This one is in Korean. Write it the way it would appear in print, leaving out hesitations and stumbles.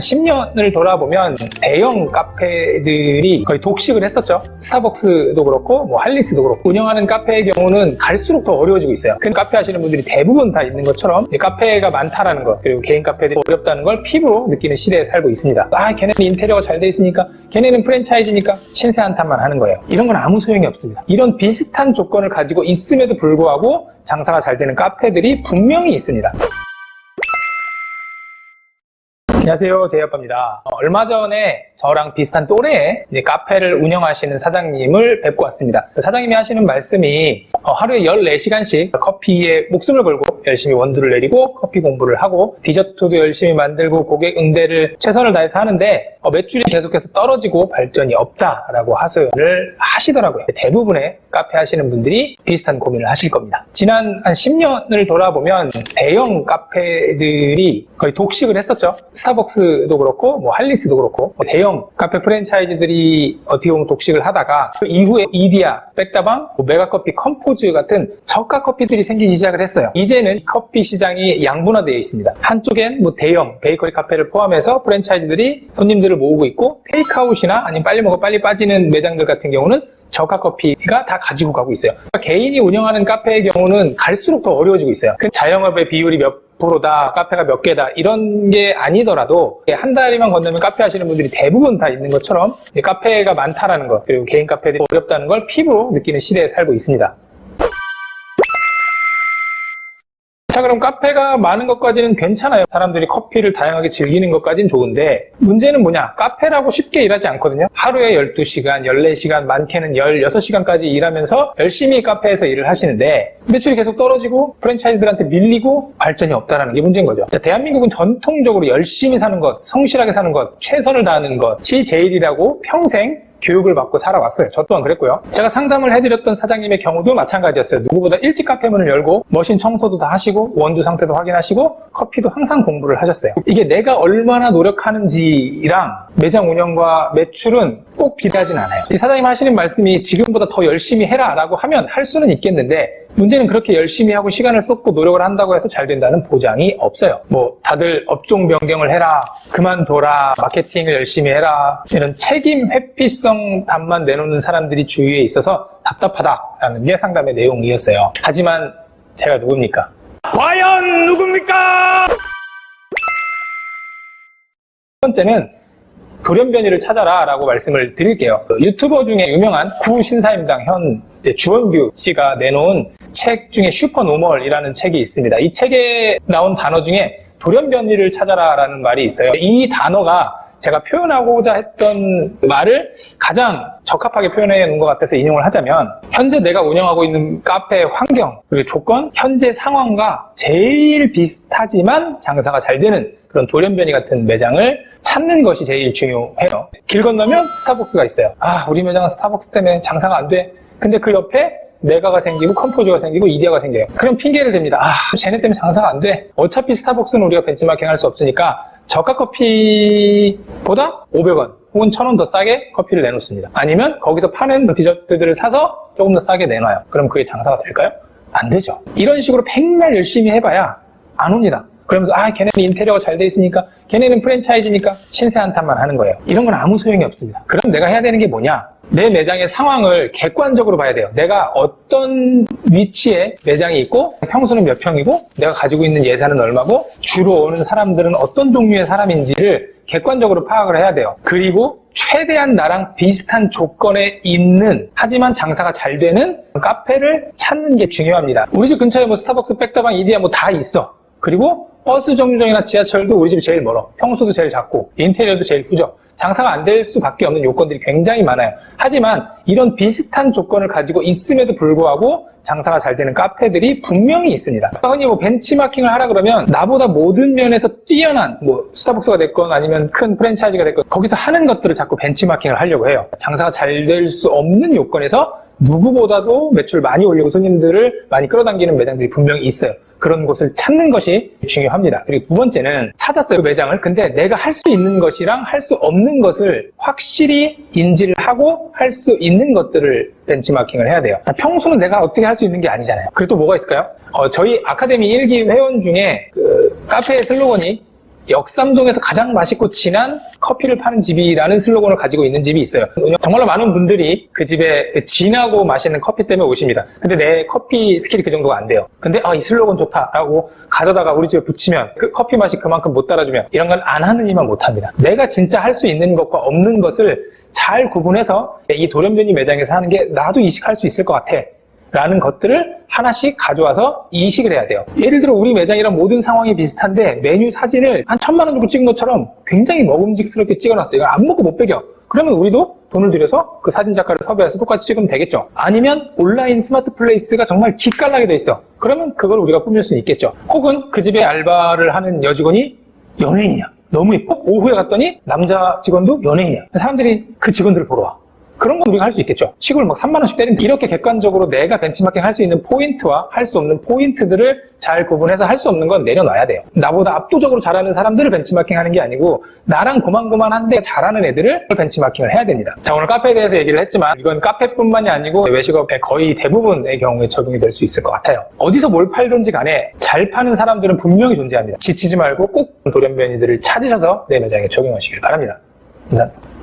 10년을 돌아보면 대형 카페들이 거의 독식을 했었죠. 스타벅스도 그렇고 뭐 할리스도 그렇고 운영하는 카페의 경우는 갈수록 더 어려워지고 있어요. 그 카페 하시는 분들이 대부분 다 있는 것처럼 카페가 많다라는 것, 그리고 개인 카페들이 어렵다는 걸 피부로 느끼는 시대에 살고 있습니다. 걔네는 인테리어가 잘 돼 있으니까, 걔네는 프랜차이즈니까 신세 한탄만 하는 거예요. 이런 건 아무 소용이 없습니다. 이런 비슷한 조건을 가지고 있음에도 불구하고 장사가 잘 되는 카페들이 분명히 있습니다. 안녕하세요, 제이아빠입니다. 얼마 전에 저랑 비슷한 또래의 카페를 운영하시는 사장님을 뵙고 왔습니다. 사장님이 하시는 말씀이 하루에 14시간씩 커피에 목숨을 걸고 열심히 원두를 내리고 커피 공부를 하고 디저트도 열심히 만들고 고객 응대를 최선을 다해서 하는데 매출이 계속해서 떨어지고 발전이 없다라고 하소연을 하시더라고요. 대부분의 카페 하시는 분들이 비슷한 고민을 하실 겁니다. 지난 한 10년을 돌아보면 대형 카페들이 거의 독식을 했었죠. 스타벅스도 그렇고 뭐 할리스도 그렇고 대형 카페 프랜차이즈들이 어떻게 보면 독식을 하다가 그 이후에 이디야, 백다방, 메가커피, 컴포즈 같은 저가 커피들이 생기기 시작을 했어요. 이제는 커피 시장이 양분화되어 있습니다. 한쪽엔 뭐 대형 베이커리 카페를 포함해서 프랜차이즈들이 손님들을 모으고 있고, 테이크아웃이나 아니면 빨리 먹어 빨리 빠지는 매장들 같은 경우는 저가 커피가 다 가지고 가고 있어요. 그러니까 개인이 운영하는 카페의 경우는 갈수록 더 어려워지고 있어요. 그 자영업의 비율이 몇 프로다, 카페가 몇 개다 이런 게 아니더라도 한 달이만 건너면 카페 하시는 분들이 대부분 다 있는 것처럼 카페가 많다라는 것, 그리고 개인 카페들이 어렵다는 걸 피부로 느끼는 시대에 살고 있습니다. 자, 그럼 카페가 많은 것까지는 괜찮아요. 사람들이 커피를 다양하게 즐기는 것까지는 좋은데, 문제는 뭐냐? 카페라고 쉽게 일하지 않거든요. 하루에 12시간, 14시간, 많게는 16시간까지 일하면서 열심히 카페에서 일을 하시는데 매출이 계속 떨어지고 프랜차이즈들한테 밀리고 발전이 없다는 게 문제인 거죠. 자, 대한민국은 전통적으로 열심히 사는 것, 성실하게 사는 것, 최선을 다하는 것이 제일이라고 평생 교육을 받고 살아왔어요. 저 또한 그랬고요. 제가 상담을 해드렸던 사장님의 경우도 마찬가지였어요. 누구보다 일찍 카페 문을 열고 머신 청소도 다 하시고 원두 상태도 확인하시고 커피도 항상 공부를 하셨어요. 이게 내가 얼마나 노력하는지랑 매장 운영과 매출은 꼭 비례하진 않아요. 이 사장님 하시는 말씀이 지금보다 더 열심히 해라 라고 하면 할 수는 있겠는데, 문제는 그렇게 열심히 하고 시간을 쏟고 노력을 한다고 해서 잘 된다는 보장이 없어요. 뭐 다들 업종 변경을 해라, 그만둬라, 마케팅을 열심히 해라, 이런 책임 회피성 답만 내놓는 사람들이 주위에 있어서 답답하다라는 게 상담의 내용이었어요. 하지만 제가 누굽니까? 과연 누굽니까? 첫 번째는 돌연변이를 찾아라 라고 말씀을 드릴게요. 유튜버 중에 유명한 구신사임당 현 주원규 씨가 내놓은 책 중에 슈퍼노멀이라는 책이 있습니다. 이 책에 나온 단어 중에 돌연변이를 찾아라 라는 말이 있어요. 이 단어가 제가 표현하고자 했던 말을 가장 적합하게 표현해 놓은 것 같아서 인용을 하자면, 현재 내가 운영하고 있는 카페 환경, 그리고 조건, 현재 상황과 제일 비슷하지만 장사가 잘 되는 그런 돌연변이 같은 매장을 찾는 것이 제일 중요해요. 길 건너면 스타벅스가 있어요. 우리 매장은 스타벅스 때문에 장사가 안 돼. 근데 그 옆에 메가가 생기고 컴포즈가 생기고 이디야가 생겨요. 그럼 핑계를 댑니다. 쟤네 때문에 장사가 안 돼. 어차피 스타벅스는 우리가 벤치마킹 할 수 없으니까 저가 커피보다 500원 혹은 1000원 더 싸게 커피를 내놓습니다. 아니면 거기서 파는 디저트들을 사서 조금 더 싸게 내놔요. 그럼 그게 장사가 될까요? 안 되죠. 이런 식으로 백날 열심히 해봐야 안 옵니다. 그러면서 걔네는 인테리어가 잘 돼 있으니까, 걔네는 프랜차이즈니까 신세 한탄만 하는 거예요. 이런 건 아무 소용이 없습니다. 그럼 내가 해야 되는 게 뭐냐? 내 매장의 상황을 객관적으로 봐야 돼요. 내가 어떤 위치에 매장이 있고, 평수는 몇 평이고, 내가 가지고 있는 예산은 얼마고, 주로 오는 사람들은 어떤 종류의 사람인지를 객관적으로 파악을 해야 돼요. 그리고 최대한 나랑 비슷한 조건에 있는, 하지만 장사가 잘 되는 카페를 찾는 게 중요합니다. 우리 집 근처에 뭐 스타벅스, 백다방, 이디야 뭐 다 있어. 그리고 버스 정류장이나 지하철도 우리 집이 제일 멀어. 평수도 제일 작고 인테리어도 제일 후져. 장사가 안 될 수밖에 없는 요건들이 굉장히 많아요. 하지만 이런 비슷한 조건을 가지고 있음에도 불구하고 장사가 잘 되는 카페들이 분명히 있습니다. 흔히 뭐 벤치마킹을 하라 그러면 나보다 모든 면에서 뛰어난 뭐 스타벅스가 됐건 아니면 큰 프랜차이즈가 됐건 거기서 하는 것들을 자꾸 벤치마킹을 하려고 해요. 장사가 잘 될 수 없는 요건에서 누구보다도 매출 많이 올리고 손님들을 많이 끌어당기는 매장들이 분명히 있어요. 그런 곳을 찾는 것이 중요합니다. 그리고 두 번째는 찾았어요, 그 매장을. 근데 내가 할 수 있는 것이랑 할 수 없는 것을 확실히 인지를 하고 할 수 있는 것들을 벤치마킹을 해야 돼요. 평소는 내가 어떻게 할 수 있는 게 아니잖아요. 그리고 또 뭐가 있을까요? 저희 아카데미 1기 회원 중에 카페의 슬로건이 역삼동에서 가장 맛있고 진한 커피를 파는 집이라는 슬로건을 가지고 있는 집이 있어요. 정말로 많은 분들이 그 집에 진하고 맛있는 커피 때문에 오십니다. 근데 내 커피 스킬이 그 정도가 안 돼요. 근데 이 슬로건 좋다라고 가져다가 우리 집에 붙이면 그 커피 맛이 그만큼 못 따라주면 이런 건 안 하는 이만 못합니다. 내가 진짜 할 수 있는 것과 없는 것을 잘 구분해서 이 돌연변이 매장에서 하는 게 나도 이식할 수 있을 것 같아 라는 것들을 하나씩 가져와서 이식을 해야 돼요. 예를 들어 우리 매장이랑 모든 상황이 비슷한데 메뉴 사진을 한 1,000만 원 주고 찍은 것처럼 굉장히 먹음직스럽게 찍어놨어요. 이거 안 먹고 못 배겨. 그러면 우리도 돈을 들여서 그 사진 작가를 섭외해서 똑같이 찍으면 되겠죠. 아니면 온라인 스마트 플레이스가 정말 기깔나게 돼 있어. 그러면 그걸 우리가 꾸밀 수는 있겠죠. 혹은 그 집에 알바를 하는 여직원이 연예인이야. 너무 예뻐? 오후에 갔더니 남자 직원도 연예인이야. 사람들이 그 직원들을 보러 와. 그런 건 우리가 할 수 있겠죠. 시골 막 3만 원씩 때린다. 이렇게 객관적으로 내가 벤치마킹 할 수 있는 포인트와 할 수 없는 포인트들을 잘 구분해서 할 수 없는 건 내려놔야 돼요. 나보다 압도적으로 잘하는 사람들을 벤치마킹 하는 게 아니고 나랑 고만고만한데 잘하는 애들을 벤치마킹을 해야 됩니다. 자, 오늘 카페에 대해서 얘기를 했지만 이건 카페뿐만이 아니고 외식업의 거의 대부분의 경우에 적용이 될 수 있을 것 같아요. 어디서 뭘 팔든지 간에 잘 파는 사람들은 분명히 존재합니다. 지치지 말고 꼭 돌연변이들을 찾으셔서 내 매장에 적용하시길 바랍니다. 감사합니다.